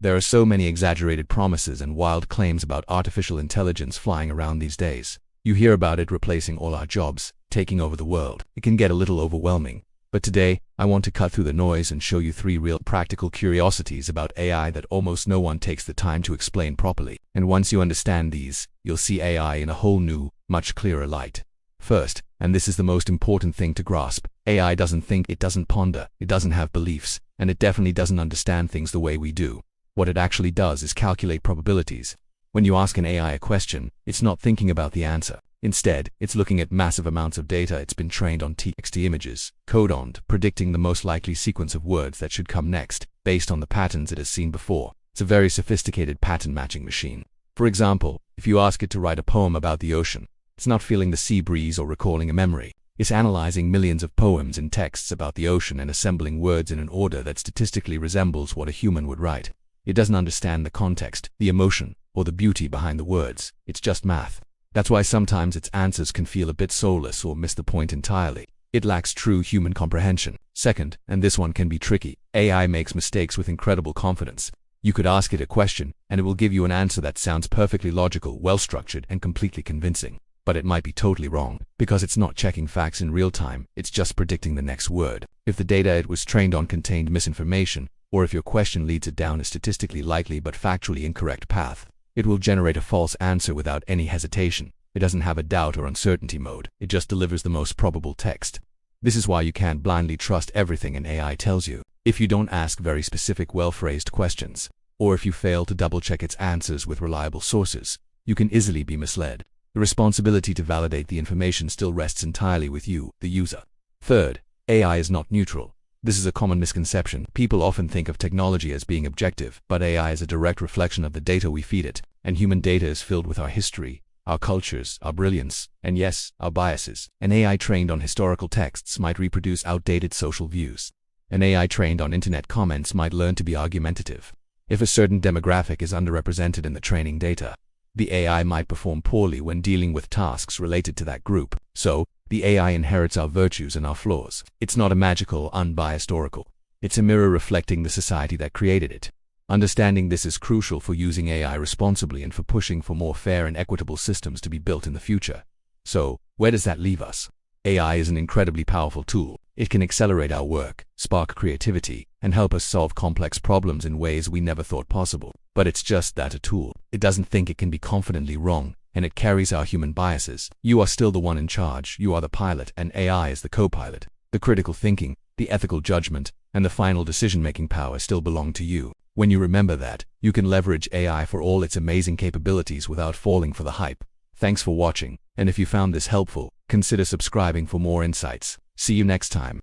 There are so many exaggerated promises and wild claims about artificial intelligence flying around these days. You hear about it replacing all our jobs, taking over the world. It can get a little overwhelming. But today, I want to cut through the noise and show you 3 real practical curiosities about AI that almost no one takes the time to explain properly. And once you understand these, you'll see AI in a whole new, much clearer light. First, and this is the most important thing to grasp, AI doesn't think, it doesn't ponder, it doesn't have beliefs, and it definitely doesn't understand things the way we do. What it actually does is calculate probabilities. When you ask an AI a question, it's not thinking about the answer. Instead, it's looking at massive amounts of data it's been trained on text images, code on, predicting the most likely sequence of words that should come next, based on the patterns it has seen before. It's a very sophisticated pattern matching machine. For example, if you ask it to write a poem about the ocean, it's not feeling the sea breeze or recalling a memory. It's analyzing millions of poems and texts about the ocean and assembling words in an order that statistically resembles what a human would write. It doesn't understand the context, the emotion, or the beauty behind the words. It's just math. That's why sometimes its answers can feel a bit soulless or miss the point entirely. It lacks true human comprehension. Second, and this one can be tricky, AI makes mistakes with incredible confidence. You could ask it a question, and it will give you an answer that sounds perfectly logical, well-structured, and completely convincing. But it might be totally wrong, because it's not checking facts in real time, it's just predicting the next word. If the data it was trained on contained misinformation, or if your question leads it down a statistically likely but factually incorrect path, it will generate a false answer without any hesitation. It doesn't have a doubt or uncertainty mode, it just delivers the most probable text. This is why you can't blindly trust everything an AI tells you. If you don't ask very specific, well-phrased questions, or if you fail to double-check its answers with reliable sources, you can easily be misled. The responsibility to validate the information still rests entirely with you, the user. Third, AI is not neutral. This is a common misconception. People often think of technology as being objective, but AI is a direct reflection of the data we feed it, and human data is filled with our history, our cultures, our brilliance, and yes, our biases. An AI trained on historical texts might reproduce outdated social views. An AI trained on internet comments might learn to be argumentative. If a certain demographic is underrepresented in the training data, the AI might perform poorly when dealing with tasks related to that group. So, the AI inherits our virtues and our flaws. It's not a magical, unbiased oracle. It's a mirror reflecting the society that created it. Understanding this is crucial for using AI responsibly and for pushing for more fair and equitable systems to be built in the future. So, where does that leave us? AI is an incredibly powerful tool. It can accelerate our work, spark creativity, and help us solve complex problems in ways we never thought possible. But it's just that, a tool. It doesn't think it can be confidently wrong, and it carries our human biases. You are still the one in charge, you are the pilot, and AI is the co-pilot. The critical thinking, the ethical judgment, and the final decision-making power still belong to you. When you remember that, you can leverage AI for all its amazing capabilities without falling for the hype. Thanks for watching, and if you found this helpful, consider subscribing for more insights. See you next time.